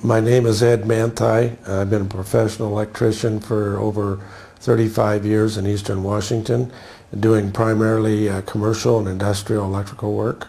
My name is Ed Manthei. I've been a professional electrician for over 35 years in Eastern Washington, doing primarily commercial and industrial electrical work.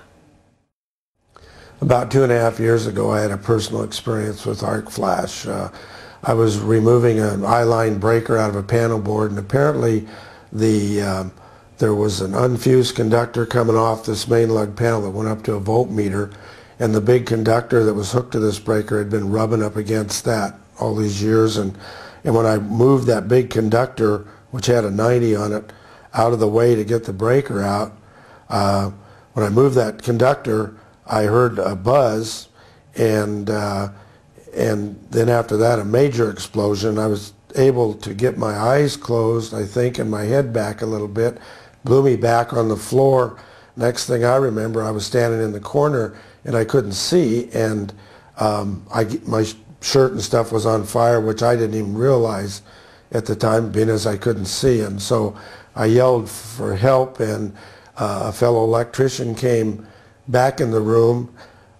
About 2.5 years ago, I had a personal experience with arc flash. I was removing an I-line breaker out of a panel board, and apparently there was an unfused conductor coming off this main lug panel that went up to a voltmeter, and the big conductor that was hooked to this breaker had been rubbing up against that all these years. And when I moved that big conductor, which had a 90 on it, out of the way to get the breaker out, when I moved that conductor, I heard a buzz, and then after that a major explosion. I was able to get my eyes closed, I think, and my head back a little bit, blew me back on the floor. Next thing I remember, I was standing in the corner and I couldn't see, and my shirt and stuff was on fire, which I didn't even realize at the time, being as I couldn't see. And so I yelled for help, and a fellow electrician came back in the room.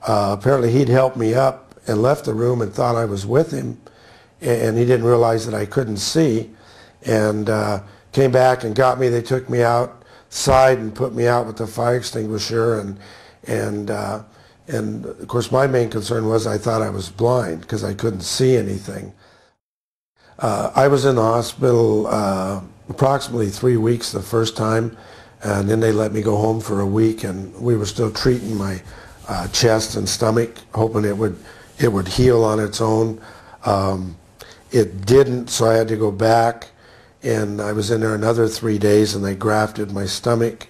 Apparently he'd helped me up and left the room and thought I was with him, and he didn't realize that I couldn't see, and came back and got me. They took me outside and put me out with the fire extinguisher, and of course my main concern was I thought I was blind because I couldn't see anything. I was in the hospital approximately 3 weeks the first time, and then they let me go home for a week, and we were still treating my chest and stomach, hoping it would heal on its own. It didn't, so I had to go back, and I was in there another 3 days, and they grafted my stomach.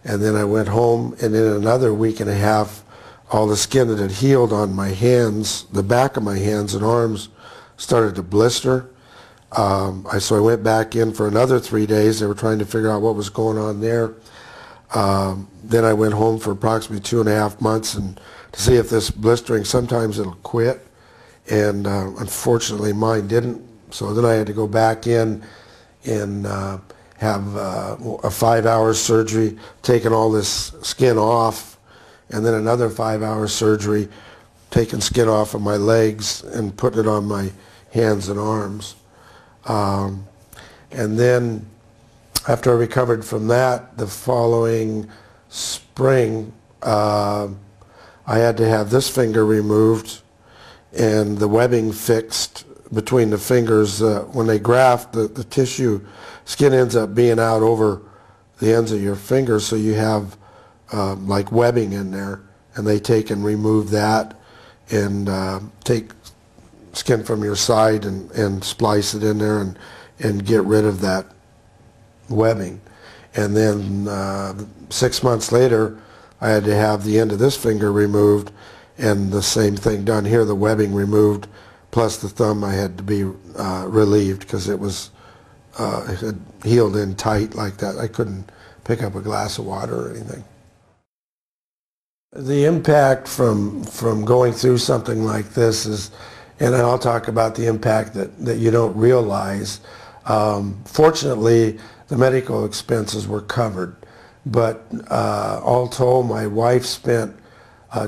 And then I went home, and in another week and a half, all the skin that had healed on my hands, the back of my hands and arms, started to blister. So I went back in for another 3 days. They were trying to figure out what was going on there. Then I went home for approximately 2.5 months and to see if this blistering, sometimes it'll quit, and unfortunately mine didn't. So then I had to go back in and have a 5-hour surgery, taking all this skin off, and then another 5-hour surgery, taking skin off of my legs and putting it on my hands and arms. And then after I recovered from that, the following spring, I had to have this finger removed and the webbing fixed between the fingers. When they graft, the tissue, skin ends up being out over the ends of your fingers, so you have like webbing in there, and they take and remove that and take skin from your side and splice it in there and get rid of that webbing. And then 6 months later, I had to have the end of this finger removed, and the same thing done here, the webbing removed, plus the thumb I had to be relieved because it had healed in tight like that. I couldn't pick up a glass of water or anything. The impact from going through something like this is, and I'll talk about the impact that you don't realize. Fortunately, the medical expenses were covered, but all told, my wife spent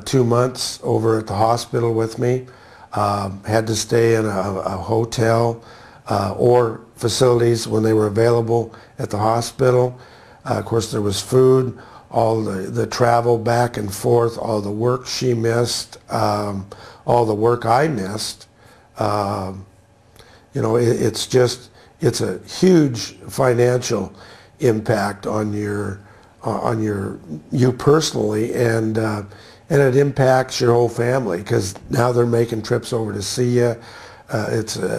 2 months over at the hospital with me. Had to stay in a hotel or facilities when they were available at the hospital. Of course, there was food, all the travel back and forth, all the work she missed, all the work I missed. You know, it's a huge financial impact on you personally, and it impacts your whole family because now they're making trips over to see you.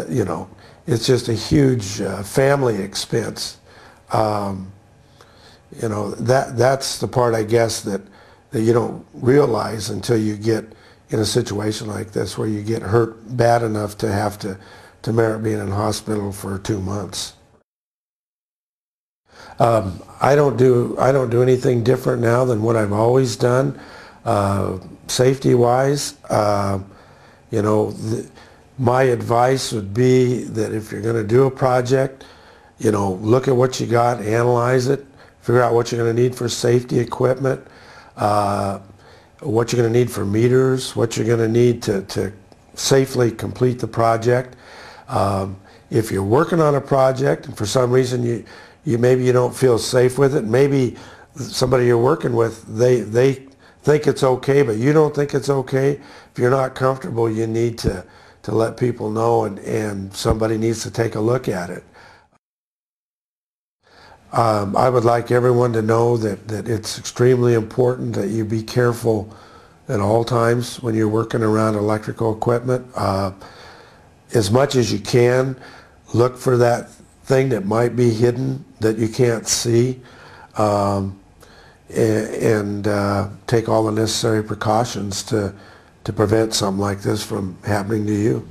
You know, it's just a huge family expense. You know, that's the part, I guess, that you don't realize until you get in a situation like this where you get hurt bad enough to have to merit being in hospital for 2 months. I don't do anything different now than what I've always done, safety-wise. You know, my advice would be that if you're going to do a project, you know, look at what you got, analyze it, figure out what you're going to need for safety equipment. what you're going to need for meters, what you're going to need to safely complete the project. If you're working on a project and for some reason you maybe you don't feel safe with it, maybe somebody you're working with, they think it's okay, but you don't think it's okay. If you're not comfortable, you need to let people know, and somebody needs to take a look at it. I would like everyone to know that it's extremely important that you be careful at all times when you're working around electrical equipment. As much as you can, look for that thing that might be hidden that you can't see, and take all the necessary precautions to prevent something like this from happening to you.